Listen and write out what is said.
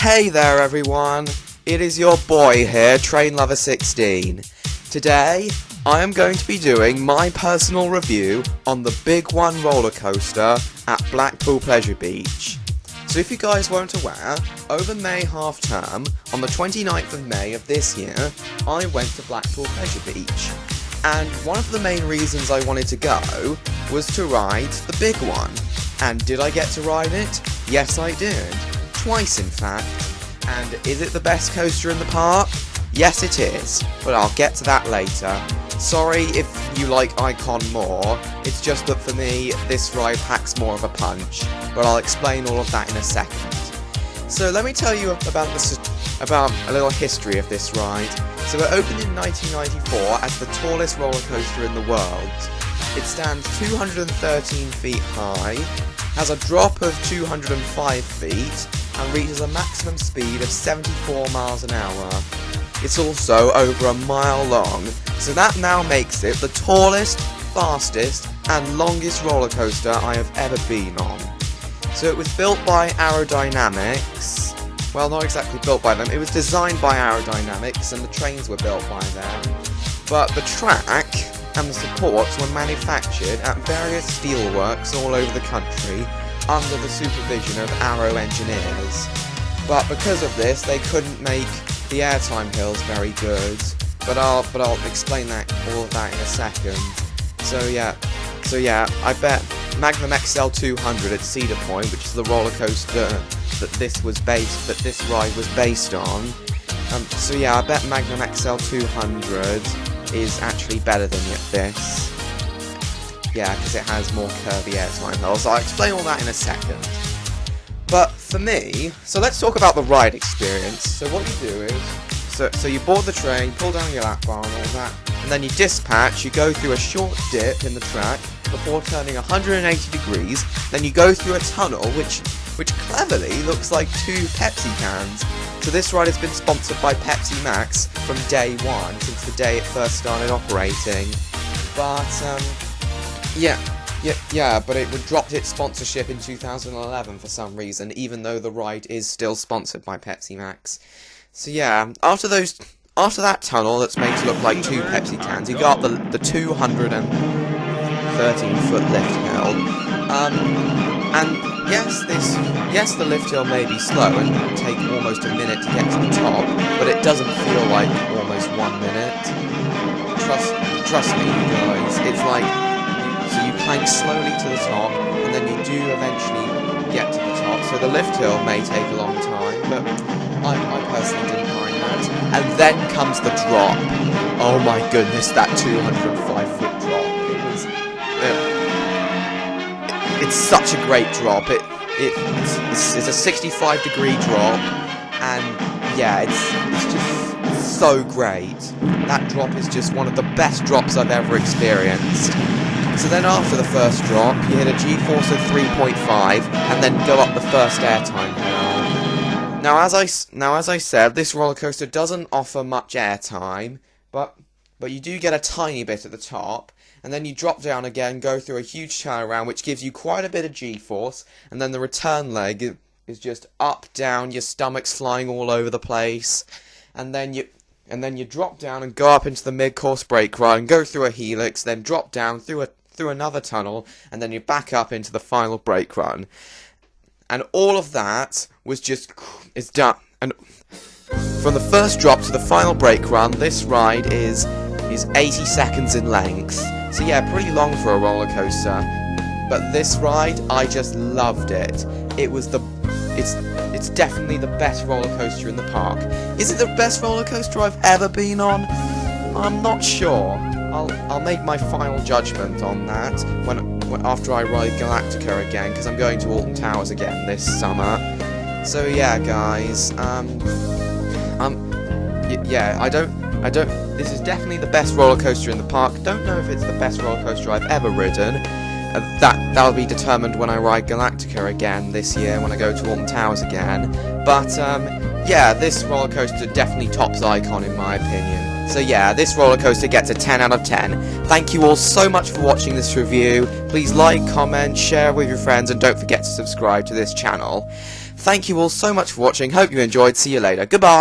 Hey there everyone, it is your boy here, Train Lover 16. Today, I am going to be doing my personal review on the Big One roller coaster at Blackpool Pleasure Beach. So if you guys weren't aware, over May half term, on the 29th of May of this year, I went to Blackpool Pleasure Beach. And one of the main reasons I wanted to go was to ride the Big One. And did I get to ride it? Yes I did. Twice in fact. And is it the best coaster in the park? Yes it is, but I'll get to that later. Sorry if you like Icon more, it's just that for me, this ride packs more of a punch, but I'll explain all of that in a second. So let me tell you about a little history of this ride. So it opened in 1994 as the tallest roller coaster in the world. It stands 213 feet high, has a drop of 205 feet, and reaches a maximum speed of 74 miles an hour. It's also over a mile long, so that now makes it the tallest, fastest, and longest roller coaster I have ever been on. So it was built by Aerodynamics. Well, not exactly built by them, it was designed by Aerodynamics and the trains were built by them. But the track and the supports were manufactured at various steelworks all over the country under the supervision of Aero engineers. But because of this, they couldn't make the airtime hills very good. But I'll explain all of that in a second. So yeah, I bet Magnum XL 200 at Cedar Point, which is the roller coaster that this ride was based on. So yeah, I bet Magnum XL 200 is actually better than this. Yeah, because it has more curvy airtime hills. I'll explain all that in a second. But for me, so let's talk about the ride experience. So what you do is, so you board the train, pull down your lap bar and all that, and then you dispatch, you go through a short dip in the track before turning 180 degrees, then you go through a tunnel which cleverly looks like two Pepsi cans. So this ride has been sponsored by Pepsi Max from day one, since the day it first started operating. But but it dropped its sponsorship in 2011 for some reason, even though the ride is still sponsored by Pepsi Max. So yeah, after that tunnel that's made to look like two Pepsi cans, you go up the 213-foot lift hill. And yes, the lift hill may be slow and take almost a minute to get to the top, but it doesn't feel like almost 1 minute. Trust me, you guys, it's like, so you climb slowly to the top, and then you do eventually get to the top, so the lift hill may take a long time, but I personally didn't mind that. And then comes the drop. Oh my goodness, that 205-foot drop. It's such a great drop. It's a 65-degree drop, and yeah, it's just so great. That drop is just one of the best drops I've ever experienced. So then after the first drop, you hit a G-force of 3.5, and then go up the first airtime hill. Now as I said, this roller coaster doesn't offer much airtime, but you do get a tiny bit at the top, and then you drop down again, go through a huge turnaround, which gives you quite a bit of G-force, and then the return leg is just up, down, your stomach's flying all over the place, and then you drop down and go up into the mid-course brake run, go through a helix, then drop down through another tunnel, and then you back up into the final brake run. And all of that is done. And from the first drop to the final brake run, this ride is 80 seconds in length. So yeah, pretty long for a roller coaster. But this ride, I just loved it. It's definitely the best roller coaster in the park. Is it the best roller coaster I've ever been on? I'm not sure. I'll make my final judgment on that after I ride Galactica again, because I'm going to Alton Towers again this summer. So yeah, guys, this is definitely the best roller coaster in the park. Don't know if it's the best roller coaster I've ever ridden. That'll be determined when I ride Galactica again this year, when I go to Alton Towers again. But yeah, this roller coaster definitely tops Icon in my opinion. So yeah, this roller coaster gets a 10 out of 10. Thank you all so much for watching this review. Please like, comment, share with your friends, and don't forget to subscribe to this channel. Thank you all so much for watching, hope you enjoyed, see you later, goodbye!